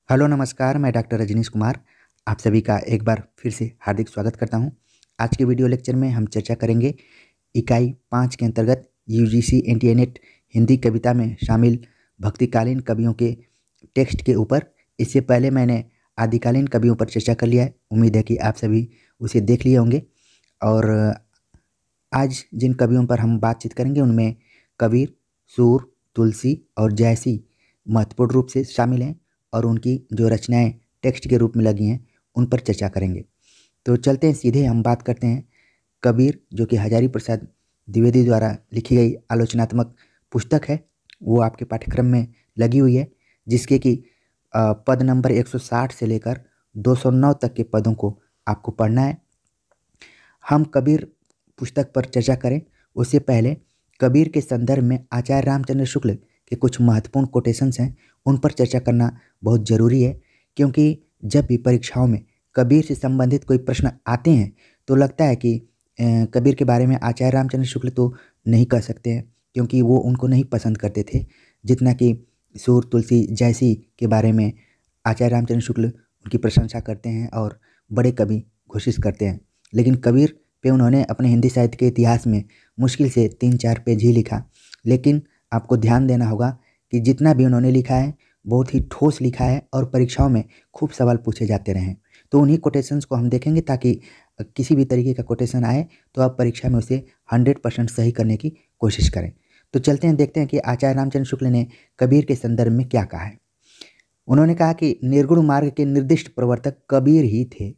Hello नमस्कार, मैं doctor Rajneesh Kumar आप सभी का एक बार फिर से हार्दिक स्वागत करता हूं। आज के वीडियो लेक्चर में हम चर्चा करेंगे इकाई 5 के अंतर्गत यूजीसी एनटीए-नेट हिंदी कविता में शामिल भक्तिकालीन कवियों के टेक्स्ट के ऊपर। इससे पहले मैंने आदिकालीन कवियों पर चर्चा कर लिया है। उम्मीद है कि आप सभी उसे देख लिए होंगे। और आज जिन कवियों पर हम बातचीत करेंगे उनमें कबीर, सूर, तुलसी और जयसी महत्वपूर्ण रूप से शामिल हैं और उनकी जो रचनाएं टेक्स्ट के रूप में लगी हैं उन पर चर्चा करेंगे। तो चलते हैं, सीधे हम बात करते हैं कबीर, जो कि हजारी प्रसाद द्विवेदी द्वारा लिखी गई आलोचनात्मक पुस्तक है। वो आपके पाठ्यक्रम में लगी हुई है, जिसके कि पद नंबर 160 से लेकर 209 तक के पदों को आपको पढ़ना है। हम कबीर पुस्तक पर चर्चा करें उससे पहले कबीर के संदर्भ में आचार्य रामचंद्र शुक्ल के कुछ महत्वपूर्ण कोटेशंस हैं, उन पर चर्चा करना बहुत ज़रूरी है। क्योंकि जब भी परीक्षाओं में कबीर से संबंधित कोई प्रश्न आते हैं तो लगता है कि कबीर के बारे में आचार्य रामचंद्र शुक्ल तो नहीं कह सकते हैं, क्योंकि वो उनको नहीं पसंद करते थे जितना कि सूर, तुलसी, जयसी के बारे में आचार्य रामचंद्र शुक्ल उनकी प्रशंसा करते हैं और बड़े कवि घोषित करते हैं। लेकिन कबीर पे उन्होंने अपने हिंदी साहित्य के इतिहास में मुश्किल से 3-4 पेज ही लिखा। लेकिन आपको ध्यान देना होगा कि जितना भी उन्होंने लिखा है बहुत ही ठोस लिखा है और परीक्षाओं में खूब सवाल पूछे जाते रहे हैं। तो उन्हीं कोटेशंस को हम देखेंगे ताकि किसी भी तरीके का कोटेशन आए तो आप परीक्षा में उसे 100% सही करने की कोशिश करें। तो चलते हैं, देखते हैं कि आचार्य रामचंद्र शुक्ल ने कबीर के संदर्भ में क्या कहा है। उन्होंने कहा कि निर्गुण मार्ग के निर्दिष्ट प्रवर्तक कबीर ही थे।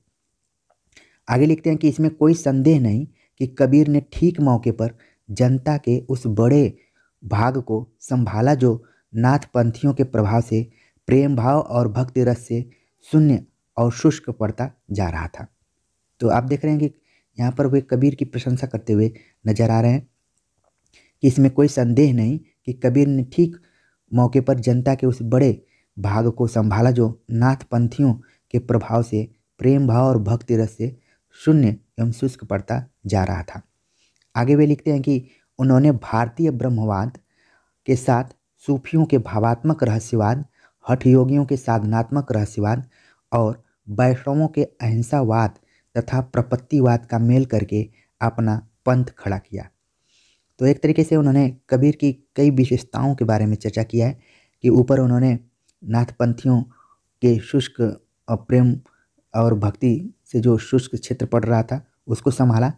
आगे लिखते हैं कि इसमें कोई संदेह नहीं कि कबीर ने ठीक मौके पर जनता के उस बड़े भाग को संभाला जो नाथपंथियों के प्रभाव से प्रेम भाव और भक्ति रस से शून्य और शुष्क पड़ता जा रहा था। तो आप देख रहे हैं कि यहाँ पर वे कबीर की प्रशंसा करते हुए नजर आ रहे हैं कि इसमें कोई संदेह नहीं कि कबीर ने ठीक मौके पर जनता के उस बड़े भाग को संभाला जो नाथपंथियों के प्रभाव से प्रेम भाव और भक्ति रस से शून्य एवं शुष्क पड़ता जा रहा था। आगे वे लिखते हैं कि उन्होंने भारतीय ब्रह्मवाद के साथ सूफियों के भावात्मक रहस्यवाद, हठ योगियों के साधनात्मक रहस्यवाद और वैष्णवों के अहिंसावाद तथा प्रपत्तिवाद का मेल करके अपना पंथ खड़ा किया। तो एक तरीके से उन्होंने कबीर की कई विशेषताओं के बारे में चर्चा किया है कि ऊपर उन्होंने नाथपंथियों के शुष्क प्रेम और भक्ति से जो शुष्क क्षेत्र पड़ रहा था उसको संभाला,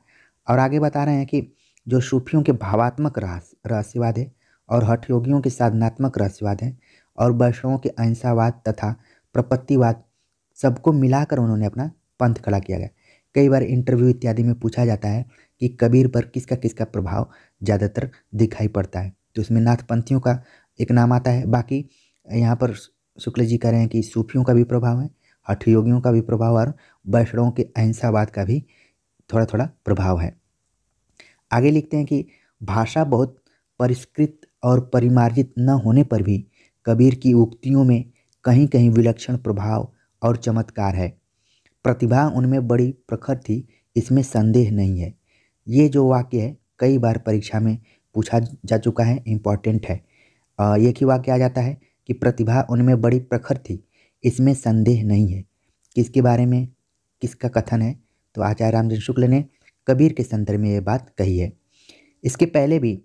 और आगे बता रहे हैं कि जो सूफियों के भावात्मक रहस्यवाद है और हठ योगियों के साधनात्मक रहस्यवाद है और वैष्णवों के अहिंसावाद तथा प्रपत्तिवाद, सबको मिलाकर उन्होंने अपना पंथ खड़ा किया गया। कई बार इंटरव्यू इत्यादि में पूछा जाता है कि कबीर पर किसका किसका प्रभाव ज़्यादातर दिखाई पड़ता है, तो इसमें नाथपंथियों का एक नाम आता है। बाकी यहाँ पर शुक्ल जी कह रहे हैं कि सूफियों का भी प्रभाव है, हठ योगियों का भी प्रभाव और वैष्णवों के अहिंसावाद का भी थोड़ा थोड़ा प्रभाव है। आगे लिखते हैं कि भाषा बहुत परिष्कृत और परिमार्जित न होने पर भी कबीर की उक्तियों में कहीं कहीं विलक्षण प्रभाव और चमत्कार है। प्रतिभा उनमें बड़ी प्रखर थी, इसमें संदेह नहीं है। ये जो वाक्य है कई बार परीक्षा में पूछा जा चुका है, इम्पॉर्टेंट है। एक ही वाक्य आ जाता है कि प्रतिभा उनमें बड़ी प्रखर थी, इसमें संदेह नहीं है। किसके बारे में, किसका कथन है? तो आचार्य रामचंद्र शुक्ल ने कबीर के संदर्भ में ये बात कही है। इसके पहले भी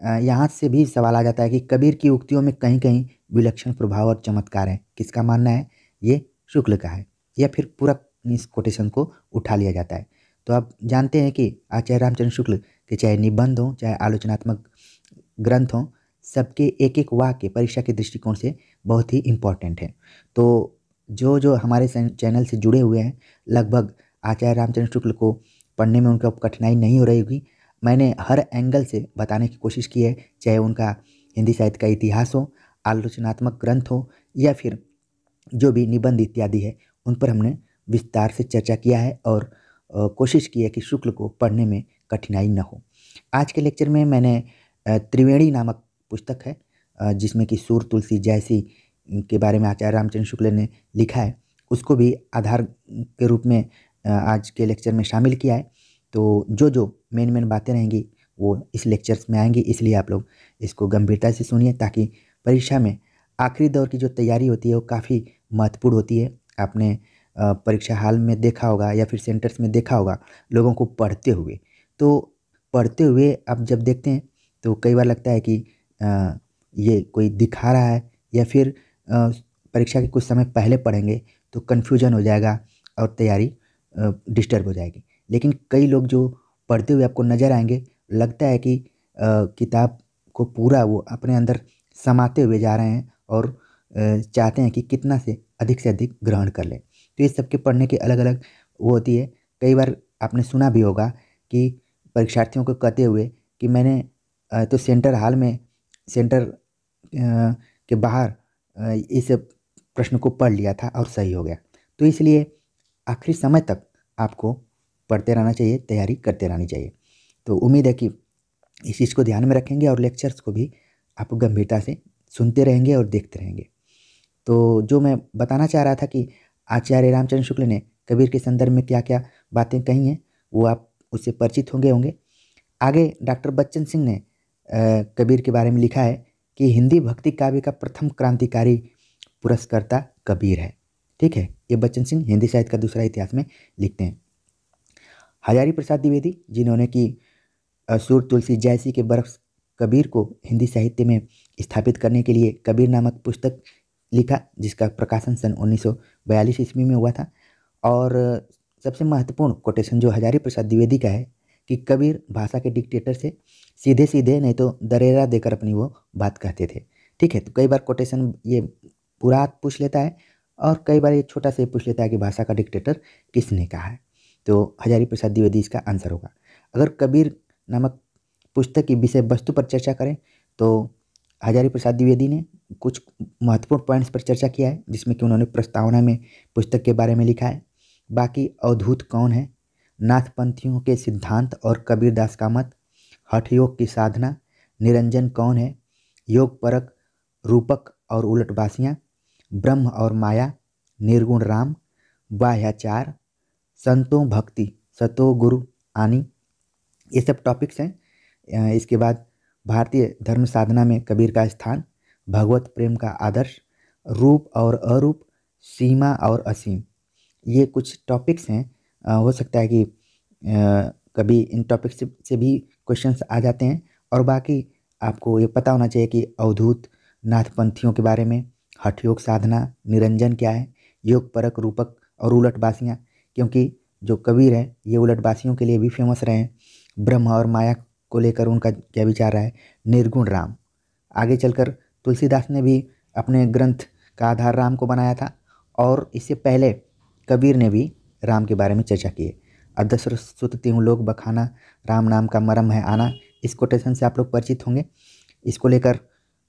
यहाँ से भी सवाल आ जाता है कि कबीर की उक्तियों में कहीं कहीं विलक्षण प्रभाव और चमत्कार है। किसका मानना है? ये शुक्ल का है, या फिर पूरा इस कोटेशन को उठा लिया जाता है। तो आप जानते हैं कि आचार्य रामचंद्र शुक्ल के चाहे निबंध हों चाहे आलोचनात्मक ग्रंथ हों, सबके एक एक वाक्य परीक्षा के दृष्टिकोण से बहुत ही इम्पोर्टेंट है। तो जो जो हमारे चैनल से जुड़े हुए हैं, लगभग आचार्य रामचंद्र शुक्ल को पढ़ने में उनका कठिनाई नहीं हो रही होगी। मैंने हर एंगल से बताने की कोशिश की है, चाहे उनका हिंदी साहित्य का इतिहास हो, आलोचनात्मक ग्रंथ हो, या फिर जो भी निबंध इत्यादि है उन पर हमने विस्तार से चर्चा किया है और कोशिश की है कि शुक्ल को पढ़ने में कठिनाई न हो। आज के लेक्चर में मैंने त्रिवेणी नामक पुस्तक है, जिसमें कि सूर, तुलसी, जयसी के बारे में आचार्य रामचंद्र शुक्ल ने लिखा है, उसको भी आधार के रूप में आज के लेक्चर में शामिल किया है। तो जो जो मेन बातें रहेंगी वो इस लेक्चर्स में आएंगी, इसलिए आप लोग इसको गंभीरता से सुनिए ताकि परीक्षा में आखिरी दौर की जो तैयारी होती है वो काफ़ी महत्वपूर्ण होती है। आपने परीक्षा हॉल में देखा होगा या फिर सेंटर्स में देखा होगा लोगों को पढ़ते हुए। तो पढ़ते हुए आप जब देखते हैं तो कई बार लगता है कि ये कोई दिखा रहा है या फिर परीक्षा के कुछ समय पहले पढ़ेंगे तो कन्फ्यूजन हो जाएगा और तैयारी डिस्टर्ब हो जाएगी। लेकिन कई लोग जो पढ़ते हुए आपको नज़र आएंगे, लगता है कि किताब को पूरा वो अपने अंदर समाते हुए जा रहे हैं और चाहते हैं कि कितना से अधिक ग्रहण कर लें। तो ये सबके पढ़ने की अलग अलग वो होती है। कई बार आपने सुना भी होगा कि परीक्षार्थियों को कहते हुए कि मैंने तो सेंटर हॉल में सेंटर के बाहर इस प्रश्न को पढ़ लिया था और सही हो गया। तो इसलिए आखिरी समय तक आपको पढ़ते रहना चाहिए, तैयारी करते रहनी चाहिए। तो उम्मीद है कि इस चीज़ को ध्यान में रखेंगे और लेक्चर्स को भी आप गंभीरता से सुनते रहेंगे और देखते रहेंगे। तो जो मैं बताना चाह रहा था कि आचार्य रामचंद्र शुक्ल ने कबीर के संदर्भ में क्या क्या बातें कही हैं, वो आप उससे परिचित होंगे। आगे डॉक्टर बच्चन सिंह ने कबीर के बारे में लिखा है कि हिंदी भक्ति काव्य का प्रथम क्रांतिकारी पुरस्कर्ता कबीर है। ठीक है, ये बच्चन सिंह हिंदी साहित्य का दूसरा इतिहास में लिखते हैं। हजारी प्रसाद द्विवेदी, जिन्होंने कि सुर तुलसी जैसी के बरस कबीर को हिंदी साहित्य में स्थापित करने के लिए कबीर नामक पुस्तक लिखा, जिसका प्रकाशन सन 1942 ईस्वी में हुआ था। और सबसे महत्वपूर्ण कोटेशन जो हजारी प्रसाद द्विवेदी का है कि कबीर भाषा के डिक्टेटर से सीधे सीधे नहीं तो दरेरा देकर अपनी वो बात कहते थे। ठीक है, तो कई बार कोटेशन ये पूरा पूछ लेता है और कई बार ये छोटा से पूछ लेता है कि भाषा का डिक्टेटर किसने कहा है। तो हजारी प्रसाद द्विवेदी इसका आंसर होगा। अगर कबीर नामक पुस्तक की विषय वस्तु पर चर्चा करें तो हजारी प्रसाद द्विवेदी ने कुछ महत्वपूर्ण पॉइंट्स पर चर्चा किया है, जिसमें कि उन्होंने प्रस्तावना में पुस्तक के बारे में लिखा है। बाकी अवधूत कौन है, नाथपंथियों के सिद्धांत और कबीरदास का मत, हठ योग की साधना, निरंजन कौन है, योग परक रूपक और उलटबासियाँ, ब्रह्म और माया, निर्गुण राम, बाह्याचार, संतों भक्ति, सतो गुरु आनी, ये सब टॉपिक्स हैं। इसके बाद भारतीय धर्म साधना में कबीर का स्थान, भगवत प्रेम का आदर्श, रूप और अरूप, सीमा और असीम, ये कुछ टॉपिक्स हैं। हो सकता है कि कभी इन टॉपिक्स से भी क्वेश्चंस आ जाते हैं। और बाकी आपको ये पता होना चाहिए कि अवधूत नाथपंथियों के बारे में, हठ योग साधना, निरंजन क्या है, योग परक रूपक और उलटबासियाँ, क्योंकि जो कबीर है ये उलटबासियों के लिए भी फेमस रहे हैं। ब्रह्म और माया को लेकर उनका क्या विचार रहा है, निर्गुण राम। आगे चलकर तुलसीदास ने भी अपने ग्रंथ का आधार राम को बनाया था और इससे पहले कबीर ने भी राम के बारे में चर्चा की है। अदसर सुत त्यों लोग बखाना, राम नाम का मरम है आना। इस कोटेशन से आप लोग परिचित होंगे। इसको लेकर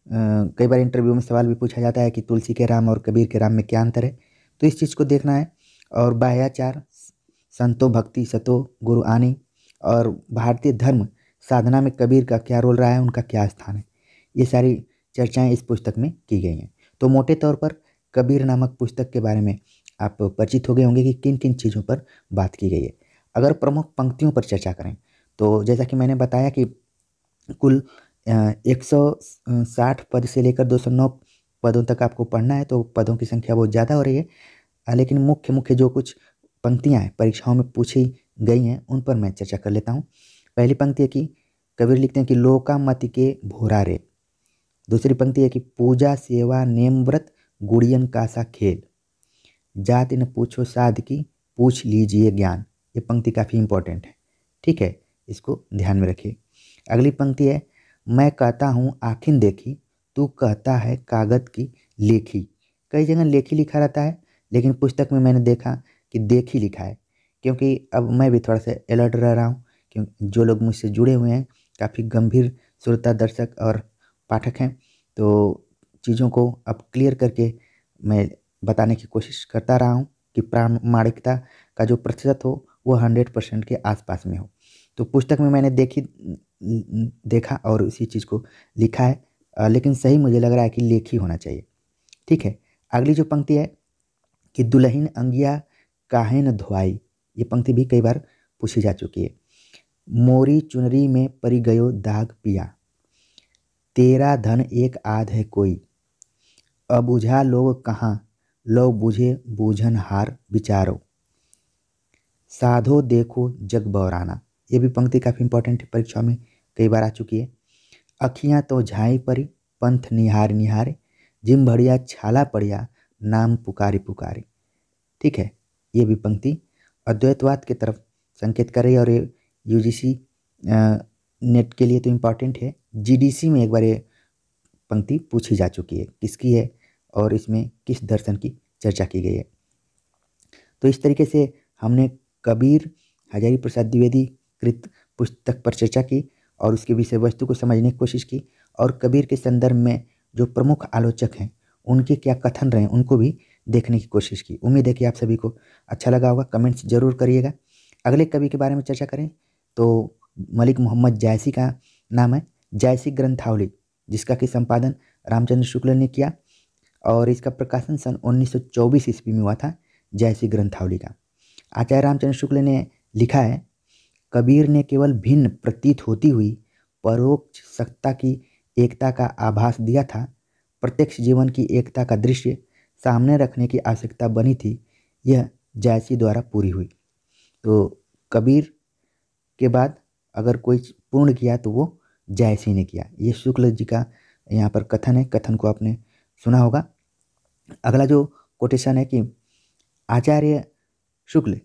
कई बार इंटरव्यू में सवाल भी पूछा जाता है कि तुलसी के राम और कबीर के राम में क्या अंतर है, तो इस चीज़ को देखना है। और बाह्याचार, संतो भक्ति, सतो गुरु आनी, और भारतीय धर्म साधना में कबीर का क्या रोल रहा है, उनका क्या स्थान है, ये सारी चर्चाएं इस पुस्तक में की गई हैं। तो मोटे तौर पर कबीर नामक पुस्तक के बारे में आप परिचित हो गए होंगे कि किन किन चीज़ों पर बात की गई है। अगर प्रमुख पंक्तियों पर चर्चा करें तो जैसा कि मैंने बताया कि कुल 160 पद से लेकर 209 पदों तक आपको पढ़ना है, तो पदों की संख्या बहुत ज़्यादा हो रही है। लेकिन मुख्य मुख्य जो कुछ पंक्तियाँ हैं परीक्षाओं में पूछी गई हैं उन पर मैं चर्चा कर लेता हूँ। पहली पंक्ति है कि कबीर लिखते हैं कि लोका मति के भोरा रे। दूसरी पंक्ति है कि पूजा सेवा नेम व्रत गुड़ियन का सा खेल, जाति न पूछो साध की पूछ लीजिए ज्ञान। ये पंक्ति काफ़ी इंपॉर्टेंट है। ठीक है, इसको ध्यान में रखिए। अगली पंक्ति है, मैं कहता हूँ आखिन देखी, तू कहता है कागज की लेखी। कई जगह लेखी लिखा रहता है, लेकिन पुस्तक में मैंने देखा कि देखी लिखा है, क्योंकि अब मैं भी थोड़ा सा अलर्ट रह रहा हूँ, क्योंकि जो लोग मुझसे जुड़े हुए हैं काफ़ी गंभीर श्रोता दर्शक और पाठक हैं, तो चीज़ों को अब क्लियर करके मैं बताने की कोशिश करता रहा हूँ कि प्रामाणिकता का जो प्रतिशत हो वो 100% के आसपास में हो। तो पुस्तक में मैंने देखा और इसी चीज़ को लिखा है, लेकिन सही मुझे लग रहा है कि लेखी होना चाहिए। ठीक है, अगली जो पंक्ति है कि दुल्हन अंगिया काहे न धोआई, ये पंक्ति भी कई बार पूछी जा चुकी है। मोरी चुनरी में परी गयो दाग पिया, तेरा धन एक आध है कोई, अब बुझा लोग कहाँ लो बुझे बूझन हार विचारो, साधो देखो जग बौराना। ये भी पंक्ति काफ़ी इंपॉर्टेंट है, परीक्षा में कई बार आ चुकी है। अखियाँ तो झाई परी पंथ निहार निहारे, जिम भड़िया छाला पड़िया नाम पुकारी पुकारी। ठीक है, ये भी पंक्ति अद्वैतवाद की तरफ संकेत कर रही है और ये यूजीसी नेट के लिए तो इम्पॉर्टेंट है। जीडीसी में एक बार ये पंक्ति पूछी जा चुकी है, किसकी है और इसमें किस दर्शन की चर्चा की गई है। तो इस तरीके से हमने कबीर हजारी प्रसाद द्विवेदी कृत पुस्तक पर चर्चा की और उसके विषय वस्तु को समझने की कोशिश की, और कबीर के संदर्भ में जो प्रमुख आलोचक हैं उनके क्या कथन रहे उनको भी देखने की कोशिश की। उम्मीद है कि आप सभी को अच्छा लगा होगा, कमेंट्स जरूर करिएगा। अगले कवि के बारे में चर्चा करें तो मलिक मोहम्मद जायसी का नाम है, जायसी ग्रंथावली, जिसका कि संपादन रामचंद्र शुक्ल ने किया और इसका प्रकाशन सन 1924 ईस्वी में हुआ था, जायसी ग्रंथावली का। आचार्य रामचंद्र शुक्ल ने लिखा है, कबीर ने केवल भिन्न प्रतीत होती हुई परोक्ष सत्ता की एकता का आभास दिया था, प्रत्यक्ष जीवन की एकता का दृश्य सामने रखने की आवश्यकता बनी थी, यह जायसी द्वारा पूरी हुई। तो कबीर के बाद अगर कोई पूर्ण किया तो वो जायसी ने किया। ये शुक्ल जी का यहाँ पर कथन है, कथन को आपने सुना होगा। अगला जो कोटेशन है कि आचार्य शुक्ल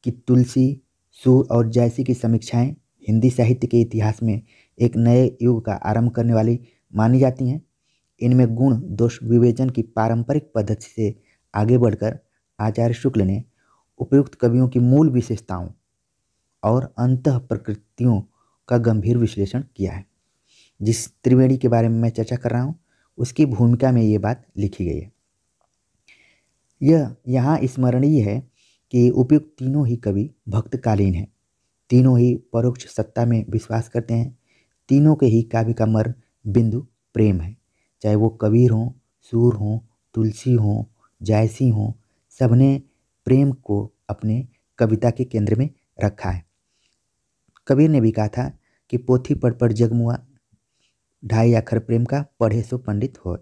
की तुलसी, सूर और जायसी की समीक्षाएं हिंदी साहित्य के इतिहास में एक नए युग का आरंभ करने वाली मानी जाती हैं। इनमें गुण दोष विवेचन की पारंपरिक पद्धति से आगे बढ़कर आचार्य शुक्ल ने उपयुक्त कवियों की मूल विशेषताओं और अंतः प्रकृतियों का गंभीर विश्लेषण किया है। जिस त्रिवेणी के बारे में मैं चर्चा कर रहा हूँ उसकी भूमिका में ये बात लिखी गई है। यह यहाँ स्मरणीय है कि उपयुक्त तीनों ही कवि भक्तकालीन हैं, तीनों ही परोक्ष सत्ता में विश्वास करते हैं, तीनों के ही काव्य का मर्म बिंदु प्रेम है। चाहे वो कबीर हों, सूर हों, तुलसी हों, जायसी हों, सबने प्रेम को अपने कविता के केंद्र में रखा है। कबीर ने भी कहा था कि पोथी पढ़ पढ़ जगमुआ, ढाई अक्षर प्रेम का पढ़े सो पंडित हो।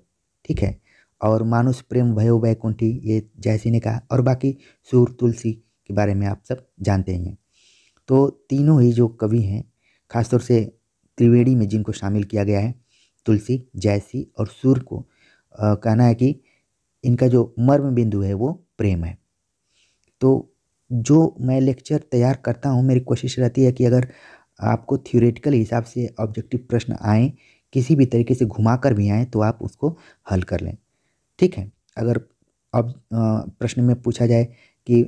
ठीक है, और मानुष प्रेम भयो वैकुंठी, ये जायसी ने कहा, और बाकी सूर तुलसी के बारे में आप सब जानते ही हैं। तो तीनों ही जो कवि हैं, खासतौर से त्रिवेणी में जिनको शामिल किया गया है, तुलसी, जायसी और सूर को कहना है कि इनका जो मर्म बिंदु है वो प्रेम है। तो जो मैं लेक्चर तैयार करता हूँ, मेरी कोशिश रहती है कि अगर आपको थ्योरेटिकल हिसाब से ऑब्जेक्टिव प्रश्न आए, किसी भी तरीके से घुमा कर भी आए, तो आप उसको हल कर लें। ठीक है, अगर अब प्रश्न में पूछा जाए कि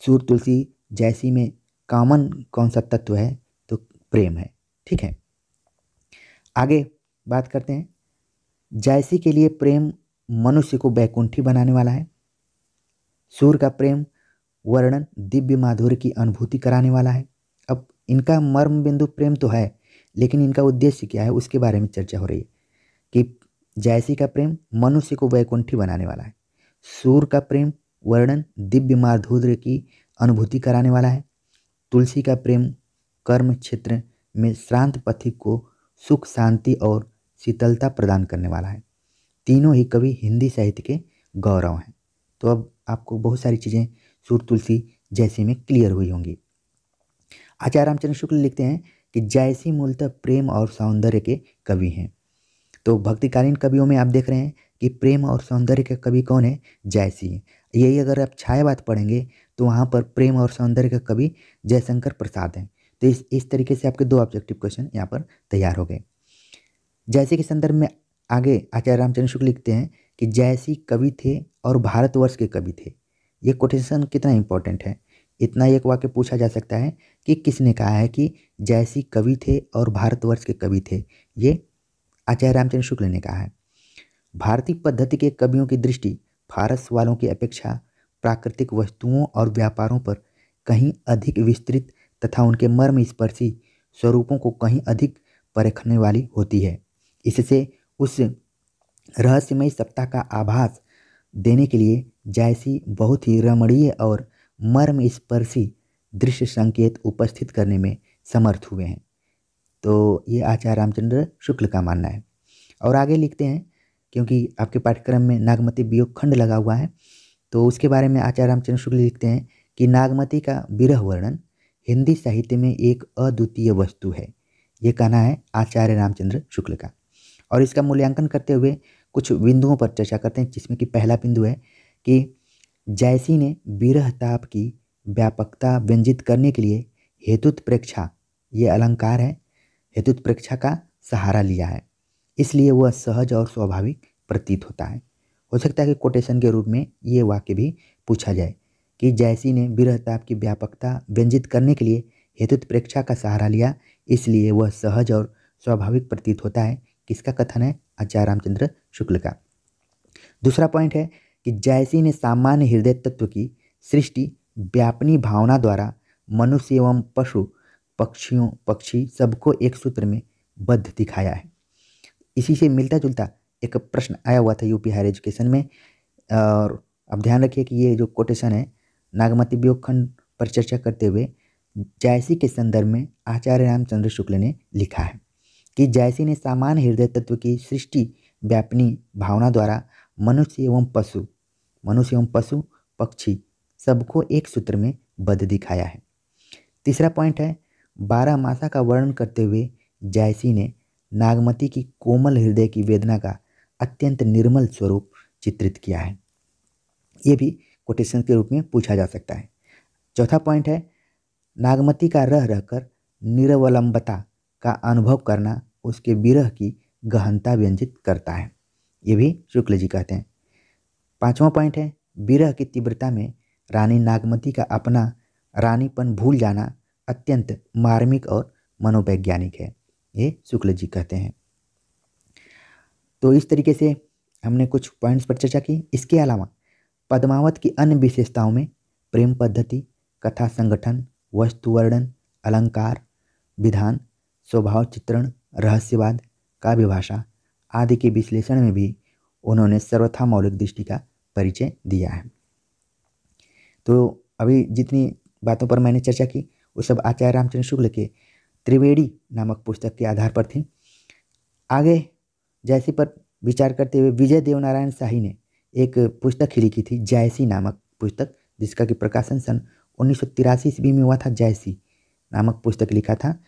सूर तुलसी जायसी में कॉमन कौन सा तत्व है, तो प्रेम है। ठीक है, आगे बात करते हैं। जायसी के लिए प्रेम मनुष्य को वैकुंठी बनाने वाला है। सूर का प्रेम वर्णन दिव्य माधुर्य की अनुभूति कराने वाला है। अब इनका मर्म बिंदु प्रेम तो है, लेकिन इनका उद्देश्य क्या है उसके बारे में चर्चा हो रही है कि जायसी का प्रेम मनुष्य को वैकुंठी बनाने वाला है, सूर का प्रेम वर्णन दिव्य माधुर्य की अनुभूति कराने वाला है, तुलसी का प्रेम कर्म क्षेत्र में श्रांत पथिक को सुख शांति और शीतलता प्रदान करने वाला है। तीनों ही कवि हिंदी साहित्य के गौरव हैं। तो अब आपको बहुत सारी चीज़ें सूर तुलसी जैसी में क्लियर हुई होंगी। आचार्य रामचंद्र शुक्ल लिखते हैं कि जायसी मूलतः प्रेम और सौंदर्य के कवि हैं। तो भक्तिकालीन कवियों में आप देख रहे हैं कि प्रेम और सौंदर्य के कवि कौन है, जायसी है। यही अगर आप छायावाद पढ़ेंगे तो वहाँ पर प्रेम और सौंदर्य के कवि जयशंकर प्रसाद हैं। तो इस तरीके से आपके दो ऑब्जेक्टिव क्वेश्चन यहाँ पर तैयार हो गए। जायसी के संदर्भ में आगे आचार्य रामचंद्र शुक्ल लिखते हैं कि जायसी कवि थे और भारतवर्ष के कवि थे। ये कोटेशन कितना इंपॉर्टेंट है, इतना एक वाक्य पूछा जा सकता है कि किसने कहा है कि जायसी कवि थे और भारतवर्ष के कवि थे। ये आचार्य रामचंद्र शुक्ल ने कहा है। भारतीय पद्धति के कवियों की दृष्टि फारस वालों की अपेक्षा प्राकृतिक वस्तुओं और व्यापारों पर कहीं अधिक विस्तृत तथा उनके मर्म स्पर्शी स्वरूपों को कहीं अधिक परखने वाली होती है। इससे उस रहस्यमय सत्ता का आभास देने के लिए जायसी बहुत ही रमणीय और मर्म स्पर्शी दृश्य संकेत उपस्थित करने में समर्थ हुए हैं। तो ये आचार्य रामचंद्र शुक्ल का मानना है। और आगे लिखते हैं क्योंकि आपके पाठ्यक्रम में नागमती वियोग खंड लगा हुआ है। तो उसके बारे में आचार्य रामचंद्र शुक्ल लिखते हैं कि नागमती का विरह वर्णन हिंदी साहित्य में एक अद्वितीय वस्तु है। ये कहना है आचार्य रामचंद्र शुक्ल का। और इसका मूल्यांकन करते हुए कुछ बिंदुओं पर चर्चा करते हैं, जिसमें कि पहला बिंदु है कि जायसी ने विरह ताप की व्यापकता व्यंजित करने के लिए हेतुत्प्रेक्षा, ये अलंकार है, हेतुत्प्रेक्षा का सहारा लिया है, इसलिए वह सहज और स्वाभाविक प्रतीत होता है। हो सकता है कि कोटेशन के रूप में ये वाक्य भी पूछा जाए कि जायसी ने विरह ताप की व्यापकता व्यंजित करने के लिए हेतुत्प्रेक्षा का सहारा लिया, इसलिए वह सहज और स्वाभाविक प्रतीत होता है। किसका कथन है? आचार्य रामचंद्र शुक्ल का। दूसरा पॉइंट है कि जायसी ने सामान्य हृदय तत्व की सृष्टि व्यापनी भावना द्वारा मनुष्य एवं पशु पक्षी सबको एक सूत्र में बद्ध दिखाया है। इसी से मिलता जुलता एक प्रश्न आया हुआ था यूपी हायर एजुकेशन में, और अब ध्यान रखिए कि ये जो कोटेशन है नागमती वियोग खंड पर चर्चा करते हुए जायसी के संदर्भ में आचार्य रामचंद्र शुक्ल ने लिखा है कि जायसी ने सामान्य हृदय तत्व की सृष्टि व्यापनी भावना द्वारा मनुष्य एवं पशु पक्षी सबको एक सूत्र में बद्ध दिखाया है। तीसरा पॉइंट है 12 मासा का वर्णन करते हुए जायसी ने नागमती की कोमल हृदय की वेदना का अत्यंत निर्मल स्वरूप चित्रित किया है। ये भी कोटेशन के रूप में पूछा जा सकता है। चौथा पॉइंट है नागमती का रह रहकर निरवलंबता का अनुभव करना उसके विरह की गहनता व्यंजित करता है। ये भी शुक्ल जी कहते हैं। पांचवा पॉइंट है विरह की तीव्रता में रानी नागमती का अपना रानीपन भूल जाना अत्यंत मार्मिक और मनोवैज्ञानिक है। ये शुक्ल जी कहते हैं। तो इस तरीके से हमने कुछ पॉइंट्स पर चर्चा की। इसके अलावा पद्मावत की अन्य विशेषताओं में प्रेम पद्धति, कथा संगठन, वस्तु वर्णन, अलंकार, विधान, स्वभाव चित्रण, रहस्यवाद, काव्य भाषा आदि के विश्लेषण में भी उन्होंने सर्वथा मौलिक दृष्टि का परिचय दिया है। तो अभी जितनी बातों पर मैंने चर्चा की वो सब आचार्य रामचंद्र शुक्ल के त्रिवेणी नामक पुस्तक के आधार पर थी। आगे जायसी पर विचार करते हुए विजय देवनारायण शाही ने एक पुस्तक ही लिखी थी, जायसी नामक पुस्तक, जिसका कि प्रकाशन सन 1983 ईस्वी में हुआ था। जायसी नामक पुस्तक लिखा था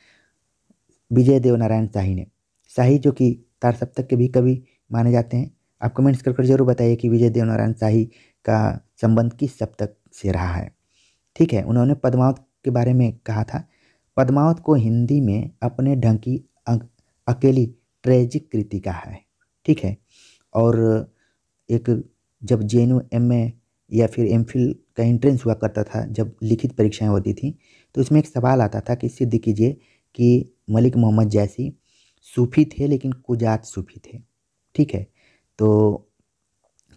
विजय देवनारायण शाही ने। शाही जो कि तार सप्तक के भी कवि माने जाते हैं। आप कमेंट्स कर जरूर बताइए कि विजय देवनारायण शाही का संबंध किस सप्तक से रहा है। ठीक है, उन्होंने पद्मावत के बारे में कहा था, पद्मावत को हिंदी में अपने ढंग की अकेली ट्रेजिक कृति कहा है। ठीक है, और एक जब JNU MA या फिर MPhil का एंट्रेंस हुआ करता था, जब लिखित परीक्षाएं होती थी, तो इसमें एक सवाल आता था कि सिद्ध कीजिए कि मलिक मोहम्मद जायसी सूफी थे लेकिन कुजात सूफी थे। ठीक है, तो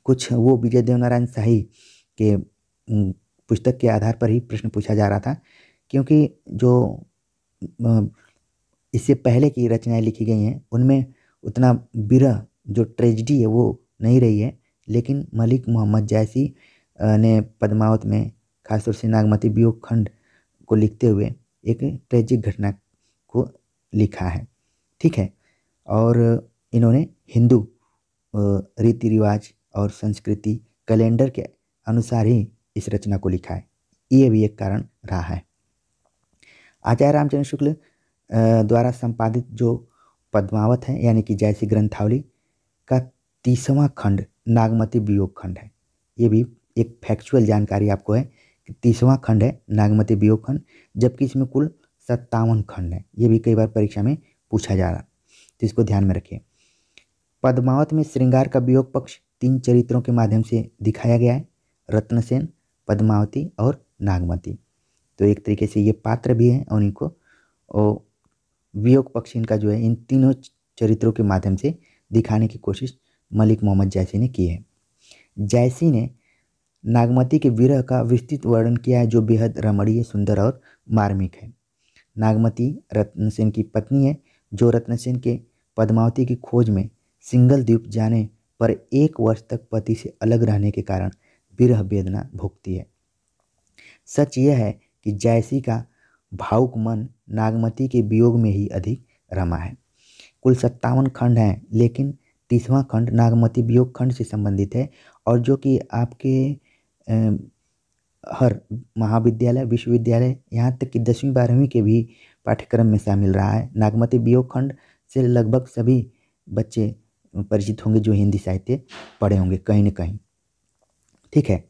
कुछ वो विजय देवनारायण शाही के पुस्तक के आधार पर ही प्रश्न पूछा जा रहा था, क्योंकि जो इससे पहले की रचनाएं लिखी गई हैं उनमें उतना विरह जो ट्रेजिडी है वो नहीं रही है, लेकिन मलिक मोहम्मद जायसी ने पद्मावत में खासतौर से नागमती वियोग खंड को लिखते हुए एक ट्रेजिक घटना को लिखा है। ठीक है, और इन्होंने हिंदू रीति रिवाज और संस्कृति कैलेंडर के अनुसार ही इस रचना को लिखा है। ये भी एक कारण रहा है। आचार्य रामचंद्र शुक्ल द्वारा संपादित जो पद्मावत है यानी कि जायसी ग्रंथावली का 30वां खंड नागमती वियोग खंड है। ये भी एक फैक्चुअल जानकारी आपको है कि 30वां खंड है नागमती वियोग खंड, जबकि इसमें कुल 57 खंड है। ये भी कई बार परीक्षा में पूछा जा रहा, तो इसको ध्यान में रखिए। पद्मावत में श्रृंगार का वियोग पक्ष 3 चरित्रों के माध्यम से दिखाया गया है, रत्नसेन, पद्मावती और नागमती। तो एक तरीके से ये पात्र भी हैं और इनको और वियोग पक्ष इनका जो है इन तीनों चरित्रों के माध्यम से दिखाने की कोशिश मलिक मोहम्मद जायसी ने की है। जायसी ने नागमती के विरह का विस्तृत वर्णन किया है जो बेहद रमणीय, सुंदर और मार्मिक है। नागमती रत्नसेन की पत्नी है जो रत्नसेन के पद्मावती की खोज में सिंगल द्वीप जाने पर 1 वर्ष तक पति से अलग रहने के कारण विरह वेदना भोगती है। सच यह है कि जायसी का भावुक मन नागमती के वियोग में ही अधिक रमा है। कुल 57 खंड हैं, लेकिन 30वां खंड नागमती वियोग खंड से संबंधित है और जो कि आपके हर महाविद्यालय, विश्वविद्यालय, यहाँ तक कि 10वीं 12वीं के भी पाठ्यक्रम में शामिल रहा है। नागमती वियोग खंड से लगभग सभी बच्चे परिचित होंगे जो हिंदी साहित्य पढ़े होंगे कहीं न कहीं। ठीक है,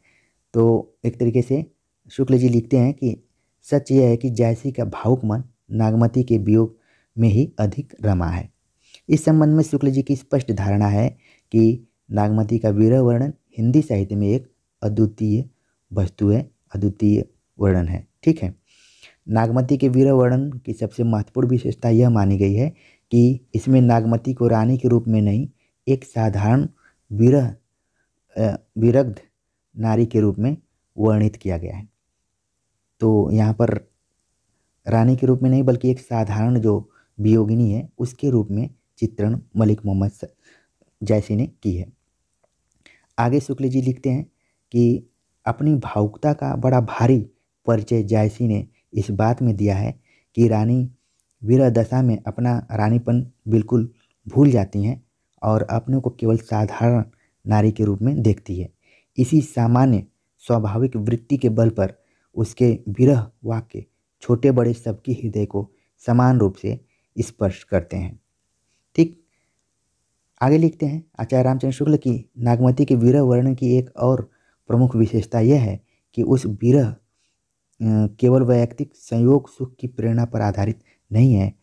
तो एक तरीके से शुक्ल जी लिखते हैं कि सच यह है कि जायसी का भावुक मन नागमती के वियोग में ही अधिक रमा है। इस संबंध में शुक्ल जी की स्पष्ट धारणा है कि नागमती का विरह वर्णन हिंदी साहित्य में एक अद्वितीय वस्तु है, अद्वितीय वर्णन है। ठीक है, नागमती के विरह वर्णन की सबसे महत्वपूर्ण विशेषता यह मानी गई है कि इसमें नागमती को रानी के रूप में नहीं, एक साधारण विरग्ध नारी के रूप में वर्णित किया गया है। तो यहाँ पर रानी के रूप में नहीं बल्कि एक साधारण जो वियोगिनी है उसके रूप में चित्रण मलिक मोहम्मद जायसी ने की है। आगे शुक्ल जी लिखते हैं कि अपनी भावुकता का बड़ा भारी परिचय जायसी ने इस बात में दिया है कि रानी विरह दशा में अपना रानीपन बिल्कुल भूल जाती हैं और अपने को केवल साधारण नारी के रूप में देखती है। इसी सामान्य स्वाभाविक वृत्ति के बल पर उसके विरह वाक्य छोटे बड़े सबके हृदय को समान रूप से स्पर्श करते हैं। ठीक, आगे लिखते हैं आचार्य रामचंद्र शुक्ल की नागमती के विरह वर्णन की एक और प्रमुख विशेषता यह है कि उस विरह केवल वैयक्तिक संयोग सुख की प्रेरणा पर आधारित नहीं है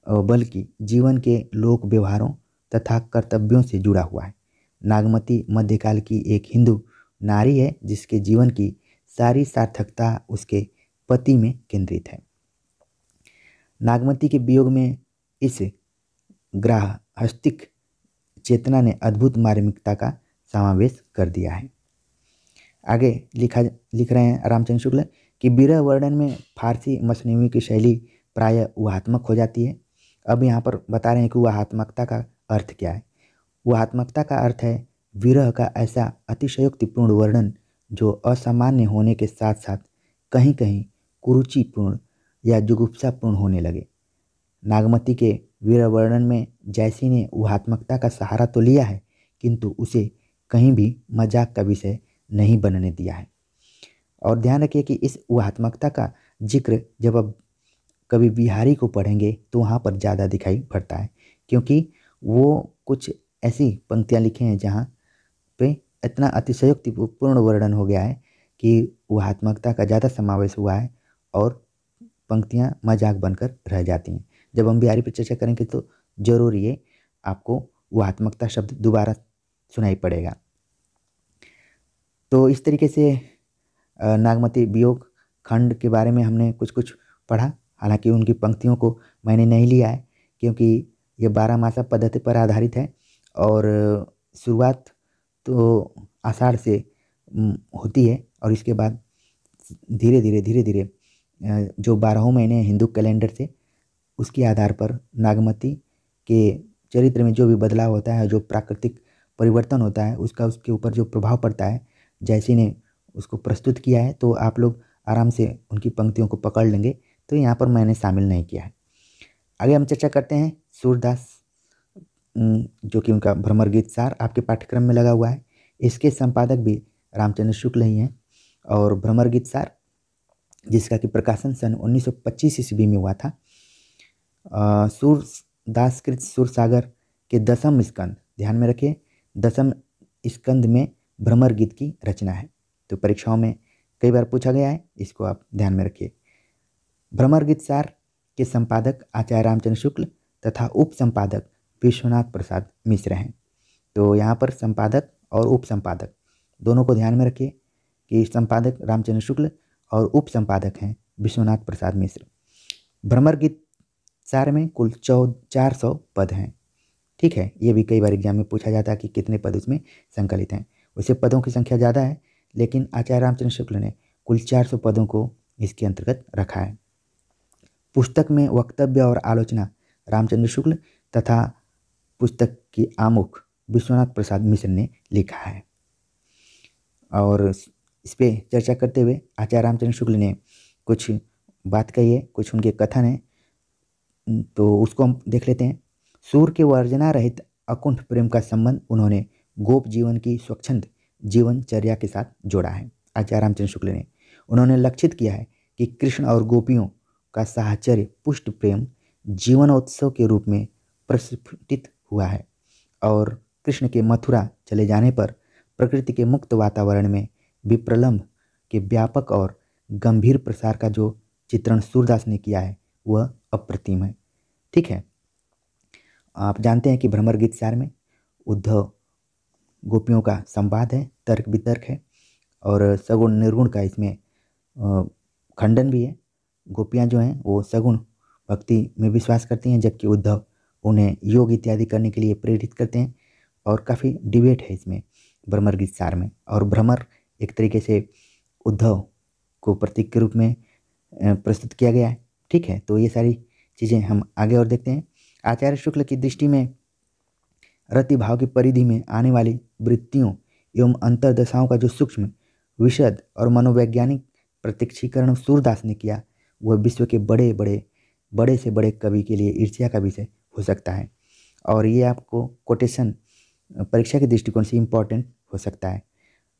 बल्कि जीवन के लोक व्यवहारों तथा कर्तव्यों से जुड़ा हुआ है। नागमती मध्यकाल की एक हिंदू नारी है जिसके जीवन की सारी सार्थकता उसके पति में केंद्रित है। नागमती के वियोग में इस ग्राहस्तिक चेतना ने अद्भुत मार्मिकता का समावेश कर दिया है। आगे लिख रहे हैं रामचंद्र शुक्ल कि विरह वर्णन में फारसी मसनवी की शैली प्रायः ऊहात्मक हो जाती है। अब यहाँ पर बता रहे हैं कि ऊहात्मकता का अर्थ क्या है। ऊहात्मकता का अर्थ है विरह का ऐसा अतिशयोक्तिपूर्ण वर्णन जो असामान्य होने के साथ साथ कहीं कहीं कुरुचिपूर्ण या जुगुप्सापूर्ण होने लगे। नागमती के विरह वर्णन में जायसी ने ऊहात्मकता का सहारा तो लिया है किंतु उसे कहीं भी मजाक का विषय नहीं बनने दिया है। और ध्यान रखिए कि इस ऊहात्मकता का जिक्र जब अब कभी बिहारी को पढ़ेंगे तो वहाँ पर ज़्यादा दिखाई पड़ता है, क्योंकि वो कुछ ऐसी पंक्तियाँ लिखे हैं जहाँ पे इतना अतिशयोक्तिपूर्ण वर्णन हो गया है कि ऊहात्मकता का ज़्यादा समावेश हुआ है और पंक्तियाँ मजाक बनकर रह जाती हैं। जब हम बिहारी पर चर्चा करेंगे तो जरूर ये आपको ऊहात्मकता शब्द दोबारा सुनाई पड़ेगा। तो इस तरीके से नागमती वियोग खंड के बारे में हमने कुछ कुछ पढ़ा। हालांकि उनकी पंक्तियों को मैंने नहीं लिया है क्योंकि ये 12 मासा पद्धति पर आधारित है और शुरुआत तो आषाढ़ से होती है और इसके बाद धीरे धीरे जो 12 महीने हिंदू कैलेंडर से उसके आधार पर नागमती के चरित्र में जो भी बदलाव होता है, जो प्राकृतिक परिवर्तन होता है, उसका उसके ऊपर जो प्रभाव पड़ता है जैसी ने उसको प्रस्तुत किया है, तो आप लोग आराम से उनकी पंक्तियों को पकड़ लेंगे। तो यहाँ पर मैंने शामिल नहीं किया है। आगे हम चर्चा करते हैं सूरदास, जो कि उनका भ्रमर गीत सार आपके पाठ्यक्रम में लगा हुआ है। इसके संपादक भी रामचंद्र शुक्ल ही हैं और भ्रमर गीत सार जिसका कि प्रकाशन सन 1925 ईस्वी में हुआ था। सूरदासकृत सूरसागर के 10वें स्कंद, ध्यान में रखिए 10वें स्कंद में भ्रमर गीत की रचना है। तो परीक्षाओं में कई बार पूछा गया है, इसको आप ध्यान में रखिए। भ्रमर गीत सार के संपादक आचार्य रामचंद्र शुक्ल तथा उप संपादक विश्वनाथ प्रसाद मिश्र हैं। तो यहाँ पर संपादक और उप संपादक दोनों को ध्यान में रखिए कि संपादक रामचंद्र शुक्ल और उप संपादक हैं विश्वनाथ प्रसाद मिश्र। भ्रमर गीत सार में कुल 400 पद हैं। ठीक है, ये भी कई बार एग्जाम में पूछा जाता है कि कितने पद इसमें संकलित हैं। वैसे पदों की संख्या ज़्यादा है, लेकिन आचार्य रामचंद्र शुक्ल ने कुल 400 पदों को इसके अंतर्गत रखा है। पुस्तक में वक्तव्य और आलोचना रामचंद्र शुक्ल तथा पुस्तक की आमुख विश्वनाथ प्रसाद मिश्र ने लिखा है। और इस पर चर्चा करते हुए आचार्य रामचंद्र शुक्ल ने कुछ बात कही है, कुछ उनके कथन हैं, तो उसको हम देख लेते हैं। सूर के वर्जना रहित अकुंठ प्रेम का संबंध उन्होंने गोप जीवन की स्वच्छंद जीवनचर्या के साथ जोड़ा है। आचार्य रामचंद्र शुक्ल ने उन्होंने लक्षित किया है कि कृष्ण और गोपियों का साहचर्य पुष्ट प्रेम जीवनोत्सव के रूप में प्रस्फुटित हुआ है और कृष्ण के मथुरा चले जाने पर प्रकृति के मुक्त वातावरण में विप्रलंभ के व्यापक और गंभीर प्रसार का जो चित्रण सूरदास ने किया है वह अप्रतिम है। ठीक है, आप जानते हैं कि भ्रमर गीत सार में उद्धव गोपियों का संवाद है, तर्क वितर्क है और सगुण निर्गुण का इसमें खंडन भी है। गोपियाँ जो हैं वो सगुण भक्ति में विश्वास करती हैं, जबकि उद्धव उन्हें योग इत्यादि करने के लिए प्रेरित करते हैं और काफ़ी डिबेट है इसमें भ्रमर गीत सार में। और भ्रमर एक तरीके से उद्धव को प्रतीक के रूप में प्रस्तुत किया गया है। ठीक है, तो ये सारी चीज़ें हम आगे और देखते हैं। आचार्य शुक्ल की दृष्टि में रति भाव की परिधि में आने वाली वृत्तियों एवं अंतर्दशाओं का जो सूक्ष्म विशद और मनोवैज्ञानिक प्रत्यक्षीकरण सूरदास ने किया वह विश्व के बड़े से बड़े कवि के लिए ईर्ष्या का विषय हो सकता है। और ये आपको कोटेशन परीक्षा के दृष्टिकोण से इम्पॉर्टेंट हो सकता है।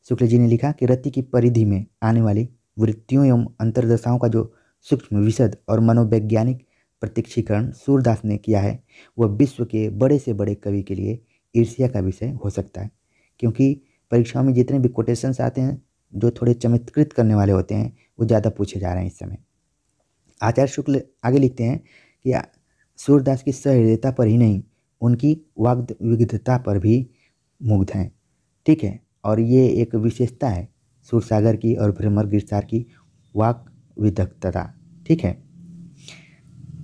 शुक्ल जी ने लिखा कि रति की परिधि में आने वाली वृत्तियों एवं अंतर्दशाओं का जो सूक्ष्म विशद और मनोवैज्ञानिक प्रत्यक्षीकरण सूरदास ने किया है वह विश्व के बड़े से बड़े कवि के लिए ईर्ष्या का विषय हो सकता है, क्योंकि परीक्षाओं में जितने भी कोटेशंस आते हैं जो थोड़े चमत्कृत करने वाले होते हैं वो ज़्यादा पूछे जा रहे हैं इस समय। आचार्य शुक्ल आगे लिखते हैं कि सूरदास की सहृदयता पर ही नहीं उनकी वाग् विविधता पर भी मुग्ध हैं। ठीक है, और ये एक विशेषता है सूरसागर की और भ्रमर गीत सार की वाक विदग्धता। ठीक है,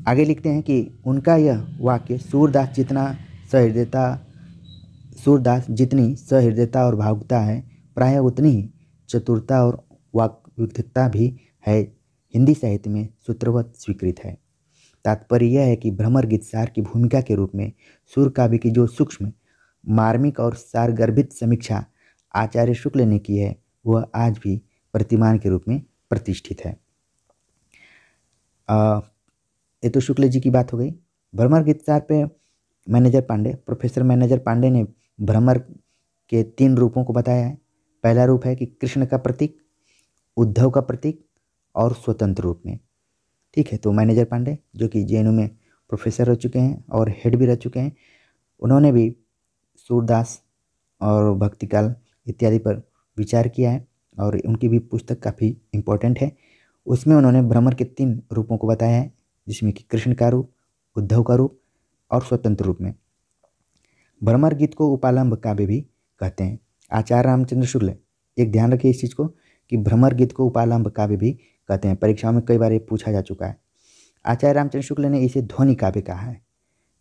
आगे लिखते हैं कि उनका यह वाक्य सूरदास जितनी सहृदयता और भावुकता है प्रायः उतनी ही चतुरता और वाक विदग्धता भी है हिंदी साहित्य में सूत्रवत स्वीकृत है। तात्पर्य यह है कि भ्रमर गीत सार की भूमिका के रूप में सूर काव्य की जो सूक्ष्म मार्मिक और सारगर्भित समीक्षा आचार्य शुक्ल ने की है वह आज भी प्रतिमान के रूप में प्रतिष्ठित है। ये तो शुक्ल जी की बात हो गई। भ्रमर गीत सार पे प्रोफेसर मैनेजर पांडे ने भ्रमर के 3 रूपों को बताया है। पहला रूप है कि कृष्ण का प्रतीक, उद्धव का प्रतीक और स्वतंत्र रूप में। ठीक है, तो मैनेजर पांडे जो कि जेएनयू में प्रोफेसर रह चुके हैं और हेड भी रह चुके हैं, उन्होंने भी सूरदास और भक्तिकाल इत्यादि पर विचार किया है और उनकी भी पुस्तक काफ़ी इम्पोर्टेंट है। उसमें उन्होंने भ्रमर के 3 रूपों को बताया है, जिसमें कि कृष्ण का रूप, उद्धव का रूप और स्वतंत्र रूप में। भ्रमर गीत को उपालंब काव्य भी कहते हैं। आचार्य रामचंद्र शुक्ल, एक ध्यान रखिए इस चीज़ को कि भ्रमर गीत को उपालंब काव्य भी कहते हैं। परीक्षाओं में कई बार ये पूछा जा चुका है। आचार्य रामचंद्र शुक्ल ने इसे ध्वनि काव्य कहा है।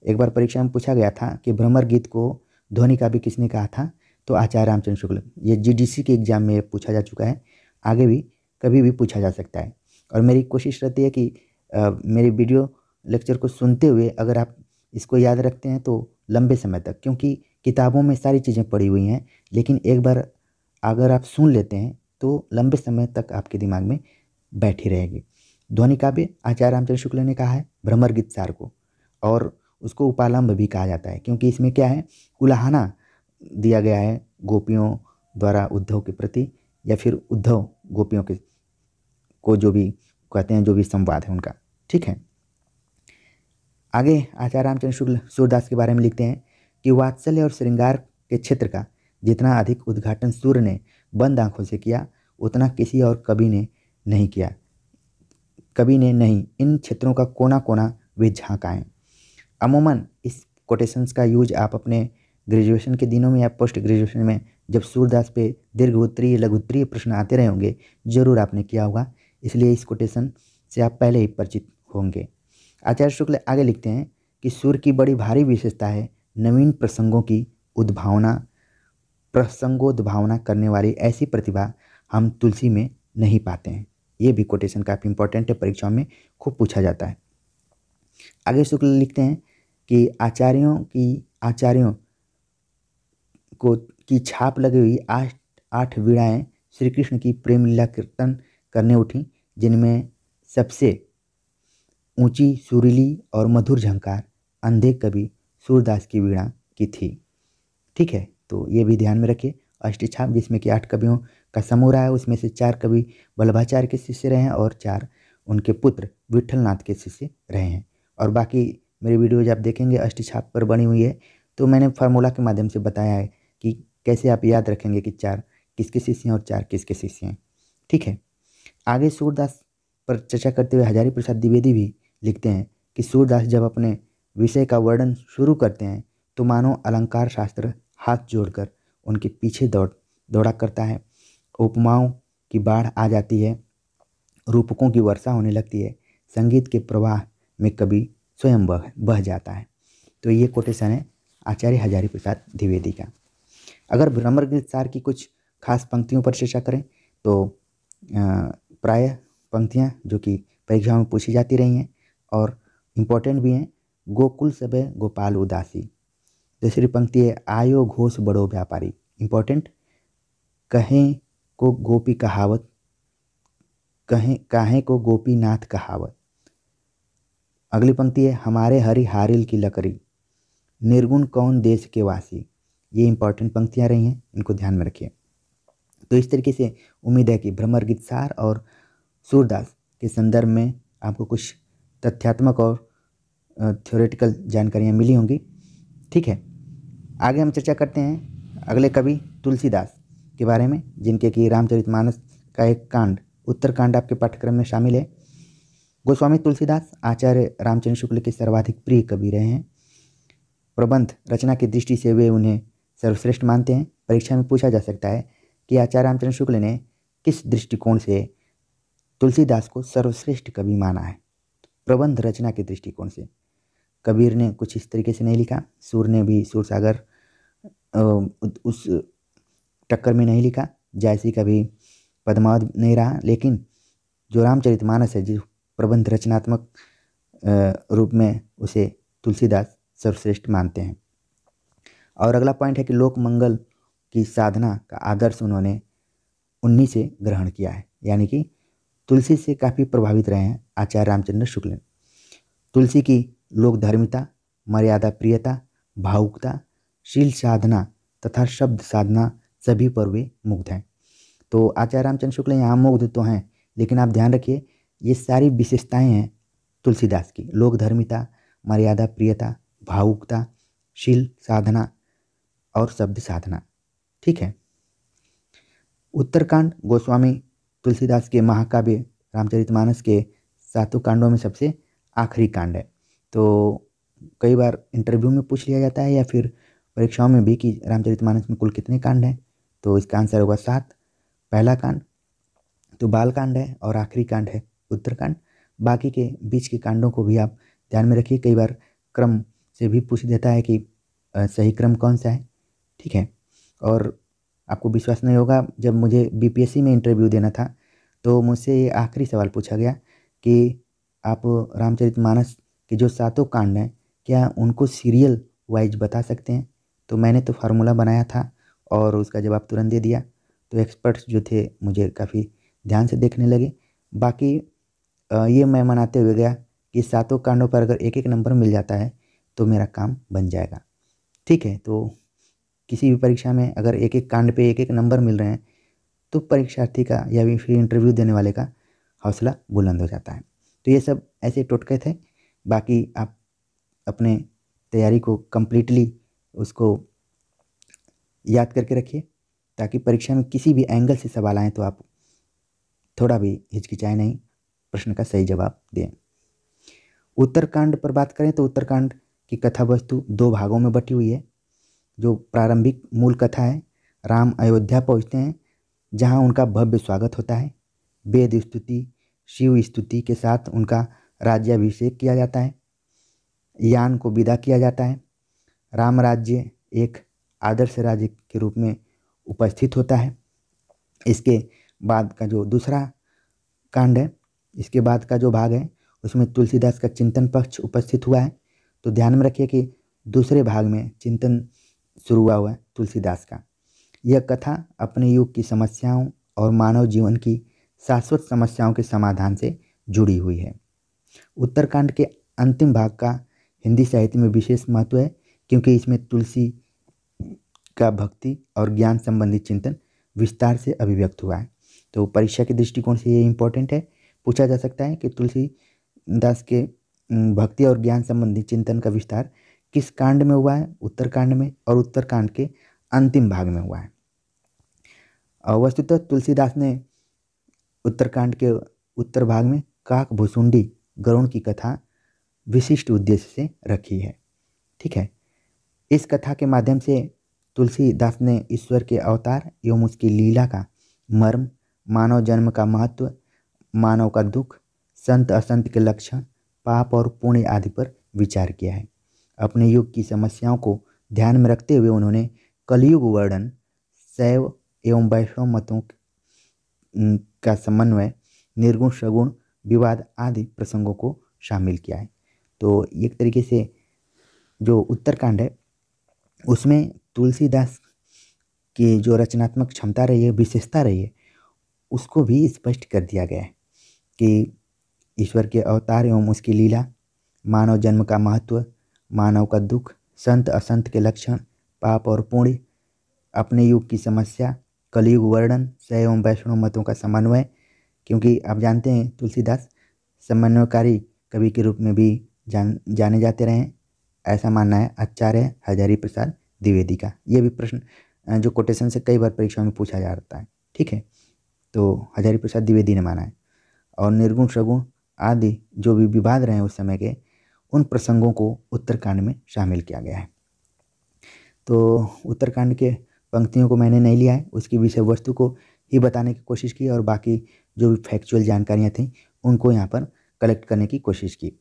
एक बार परीक्षा में पूछा गया था कि भ्रमर गीत को ध्वनि काव्य किसने कहा था, तो आचार्य रामचंद्र शुक्ल। ये जीडीसी के एग्जाम में पूछा जा चुका है, आगे भी कभी भी पूछा जा सकता है। और मेरी कोशिश रहती है कि मेरे वीडियो लेक्चर को सुनते हुए अगर आप इसको याद रखते हैं तो लंबे समय तक, क्योंकि किताबों में सारी चीज़ें पड़ी हुई हैं, लेकिन एक बार अगर आप सुन लेते हैं तो लंबे समय तक आपके दिमाग में बैठी रहेगी। ध्वनि काव्य आचार्य रामचंद्र शुक्ल ने कहा है भ्रमर गीत सार को, और उसको उपालंब भी कहा जाता है, क्योंकि इसमें क्या है, उलाहना दिया गया है गोपियों द्वारा उद्धव के प्रति, या फिर उद्धव गोपियों के को जो भी कहते हैं, जो भी संवाद है उनका। ठीक है, आगे आचार्य रामचंद्र शुक्ल सूरदास के बारे में लिखते हैं कि वात्सल्य और श्रृंगार के क्षेत्र का जितना अधिक उद्घाटन सूर्य ने बंद आंखों से किया उतना किसी और कवि ने नहीं किया। कवि ने नहीं, इन क्षेत्रों का कोना कोना वे झांकाएं। अमूमन इस कोटेशंस का यूज आप अपने ग्रेजुएशन के दिनों में या पोस्ट ग्रेजुएशन में जब सूरदास पे दीर्घ उत्तरीय लघु उत्तरीय प्रश्न आते रहे होंगे जरूर आपने किया होगा, इसलिए इस कोटेशन से आप पहले ही परिचित होंगे। आचार्य शुक्ल आगे लिखते हैं कि सूर की बड़ी भारी विशेषता है नवीन प्रसंगोद्भावना करने वाली ऐसी प्रतिभा हम तुलसी में नहीं पाते हैं। ये भी कोटेशन काफ़ी इंपॉर्टेंट है, परीक्षाओं में खूब पूछा जाता है। आगे शुक्ल लिखते हैं कि आचार्यों की छाप लगी हुई 8 वीणाएँ श्री कृष्ण की प्रेम लीला कीर्तन करने उठी, जिनमें सबसे ऊंची सुरीली और मधुर झंकार अंधे कवि सूरदास की वीणा की थी। ठीक है, तो ये भी ध्यान में रखिए। अष्टछाप जिसमें कि 8 कवियों का समूह रहा है, उसमें से 4 कवि वल्लभाचार्य के शिष्य रहे हैं और 4 उनके पुत्र विट्ठलनाथ के शिष्य रहे हैं। और बाकी मेरी वीडियोज आप देखेंगे अष्टछाप पर बनी हुई है, तो मैंने फार्मूला के माध्यम से बताया है कि कैसे आप याद रखेंगे कि 4 किसके शिष्य हैं और 4 किसके शिष्य हैं। ठीक है, आगे सूरदास पर चर्चा करते हुए हजारी प्रसाद द्विवेदी भी लिखते हैं कि सूरदास जब अपने विषय का वर्णन शुरू करते हैं तो मानो अलंकार शास्त्र हाथ जोड़कर उनके पीछे दौड़ा करता है। उपमाओं की बाढ़ आ जाती है, रूपकों की वर्षा होने लगती है, संगीत के प्रवाह में कवि स्वयं बह जाता है। तो ये कोटेशन है आचार्य हजारी प्रसाद द्विवेदी का। अगर भ्रमरगीत सार की कुछ खास पंक्तियों पर चर्चा करें तो प्रायः पंक्तियाँ जो कि परीक्षाओं में पूछी जाती रही हैं और इम्पोर्टेंट भी हैं। गोकुल सबे गोपाल उदासी। दूसरी पंक्ति है आयो घोष बड़ो व्यापारी, इम्पोर्टेंट। कहें को गोपी कहावत, कहें काहे को गोपीनाथ कहावत। अगली पंक्ति है हमारे हरि हारिल की लकड़ी, निर्गुण कौन देश के वासी। ये इंपॉर्टेंट पंक्तियाँ रही हैं, इनको ध्यान में रखिए। तो इस तरीके से उम्मीद है कि भ्रमरगीत सार और सूरदास के संदर्भ में आपको कुछ तथ्यात्मक और थ्योरेटिकल जानकारियाँ मिली होंगी। ठीक है, आगे हम चर्चा करते हैं अगले कवि तुलसीदास के बारे में, जिनके कि रामचरितमानस का एक कांड उत्तरकांड आपके पाठ्यक्रम में शामिल है। गोस्वामी तुलसीदास आचार्य रामचंद्र शुक्ल के सर्वाधिक प्रिय कवि रहे हैं। प्रबंध रचना की दृष्टि से वे उन्हें सर्वश्रेष्ठ मानते हैं। परीक्षा में पूछा जा सकता है कि आचार्य रामचंद्र शुक्ल ने किस दृष्टिकोण से तुलसीदास को सर्वश्रेष्ठ कवि माना है। प्रबंध रचना के दृष्टिकोण से कबीर ने कुछ इस तरीके से नहीं लिखा, सूर ने भी सूरसागर उस टक्कर में नहीं लिखा, जैसी कभी पद्मावत नहीं रहा, लेकिन जो रामचरितमानस है, जो प्रबंध रचनात्मक रूप में उसे तुलसीदास सर्वश्रेष्ठ मानते हैं। और अगला पॉइंट है कि लोक मंगल की साधना का आदर्श उन्होंने उन्हीं से ग्रहण किया है, यानी कि तुलसी से काफ़ी प्रभावित रहे हैं आचार्य रामचंद्र शुक्ल। तुलसी की लोक धर्मिता, मर्यादा प्रियता, भावुकता, शील साधना तथा शब्द साधना सभी पर वे मुग्ध हैं। तो आचार्य रामचंद्र शुक्ल यहाँ मुग्ध तो हैं, लेकिन आप ध्यान रखिए ये सारी विशेषताएं हैं तुलसीदास की, लोक धर्मिता, मर्यादा प्रियता, भावुकता, शील साधना और शब्द साधना। ठीक है, उत्तरकांड गोस्वामी तुलसीदास के महाकाव्य रामचरितमानस के 7 कांडों में सबसे आखिरी कांड है। तो कई बार इंटरव्यू में पूछ लिया जाता है या फिर परीक्षाओं में भी कि रामचरितमानस में कुल कितने कांड हैं, तो इसका आंसर होगा 7। पहला कांड तो बाल कांड है और आखिरी कांड है उत्तरकांड। बाकी के बीच के कांडों को भी आप ध्यान में रखिए, कई बार क्रम से भी पूछ देता है कि सही क्रम कौन सा है। ठीक है, और आपको विश्वास नहीं होगा, जब मुझे बीपीएससी में इंटरव्यू देना था तो मुझसे ये आखिरी सवाल पूछा गया कि आप रामचरितमानस के जो 7 कांड हैं क्या उनको सीरियल वाइज बता सकते हैं। तो मैंने तो फार्मूला बनाया था और उसका जवाब तुरंत दे दिया। तो एक्सपर्ट्स जो थे मुझे काफ़ी ध्यान से देखने लगे। बाकी ये मैं मनाते हुए गया कि 7 कांडों पर अगर एक एक नंबर मिल जाता है तो मेरा काम बन जाएगा। ठीक है, तो किसी भी परीक्षा में अगर एक एक कांड पे एक एक नंबर मिल रहे हैं तो परीक्षार्थी का या फिर इंटरव्यू देने वाले का हौसला बुलंद हो जाता है। तो ये सब ऐसे टोटके थे। बाकी आप अपने तैयारी को कम्प्लीटली उसको याद करके रखिए, ताकि परीक्षा में किसी भी एंगल से सवाल आए तो आप थोड़ा भी हिचकिचाए नहीं, प्रश्न का सही जवाब दें। उत्तरकांड पर बात करें तो उत्तरकांड की कथा वस्तु 2 भागों में बटी हुई है। जो प्रारंभिक मूल कथा है, राम अयोध्या पहुँचते हैं जहाँ उनका भव्य स्वागत होता है। वेद स्तुति शिव स्तुति के साथ उनका राज्याभिषेक किया जाता है। यान को विदा किया जाता है। राम राज्य एक आदर्श राज्य के रूप में उपस्थित होता है। इसके बाद का जो दूसरा कांड है, इसके बाद का जो भाग है उसमें तुलसीदास का चिंतन पक्ष उपस्थित हुआ है। तो ध्यान में रखिए कि दूसरे भाग में चिंतन शुरू हुआ है तुलसीदास का। यह कथा अपने युग की समस्याओं और मानव जीवन की शाश्वत समस्याओं के समाधान से जुड़ी हुई है। उत्तरकांड के अंतिम भाग का हिंदी साहित्य में विशेष महत्व है, क्योंकि इसमें तुलसी का भक्ति और ज्ञान संबंधी चिंतन विस्तार से अभिव्यक्त हुआ है। तो परीक्षा के दृष्टिकोण से ये इम्पोर्टेंट है, पूछा जा सकता है कि तुलसीदास के भक्ति और ज्ञान संबंधी चिंतन का विस्तार किस कांड में हुआ है, उत्तरकांड में, और उत्तरकांड के अंतिम भाग में हुआ है। वस्तुतः तुलसीदास ने उत्तरकांड के उत्तर भाग में काक भुसुंडी गरुड़ की कथा विशिष्ट उद्देश्य से रखी है। ठीक है, इस कथा के माध्यम से तुलसीदास ने ईश्वर के अवतार एवं उसकी लीला का मर्म, मानव जन्म का महत्व, मानव का दुख, संत असंत के लक्षण, पाप और पुण्य आदि पर विचार किया है। अपने युग की समस्याओं को ध्यान में रखते हुए उन्होंने कलयुग वर्णन, शैव एवं वैष्णव मतों का समन्वय, निर्गुण सगुण विवाद आदि प्रसंगों को शामिल किया है। तो एक तरीके से जो उत्तरकांड है उसमें तुलसीदास की जो रचनात्मक क्षमता रही है, विशेषता रही है, उसको भी स्पष्ट कर दिया गया है कि ईश्वर के अवतार एवं उसकी लीला, मानव जन्म का महत्व, मानव का दुख, संत असंत के लक्षण, पाप और पुण्य, अपने युग की समस्या, कलयुग वर्णन, शैव एवं वैष्णव मतों का समन्वय, क्योंकि आप जानते हैं तुलसीदास समन्वयकारी कवि के रूप में भी जाने जाते रहे हैं, ऐसा मानना है आचार्य हजारी प्रसाद द्विवेदी का। ये भी प्रश्न जो कोटेशन से कई बार परीक्षा में पूछा जाता है। ठीक है, तो हजारी प्रसाद द्विवेदी ने माना है। और निर्गुण सगुण आदि जो भी विवाद रहे हैं उस समय के, उन प्रसंगों को उत्तरकांड में शामिल किया गया है। तो उत्तरकांड के पंक्तियों को मैंने नहीं लिया है, उसकी विषय वस्तु को ही बताने की कोशिश की और बाकी जो भी फैक्चुअल जानकारियाँ थीं उनको यहाँ पर कलेक्ट करने की कोशिश की।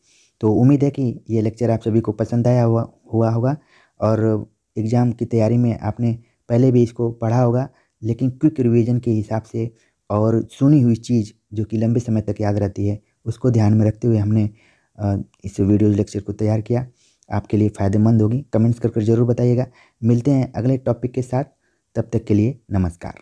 तो उम्मीद है कि ये लेक्चर आप सभी को पसंद आया हुआ होगा और एग्ज़ाम की तैयारी में आपने पहले भी इसको पढ़ा होगा, लेकिन क्विक रिवीजन के हिसाब से और सुनी हुई चीज़ जो कि लंबे समय तक याद रहती है उसको ध्यान में रखते हुए हमने इस वीडियो लेक्चर को तैयार किया। आपके लिए फ़ायदेमंद होगी, कमेंट्स कर ज़रूर बताइएगा। मिलते हैं अगले टॉपिक के साथ, तब तक के लिए नमस्कार।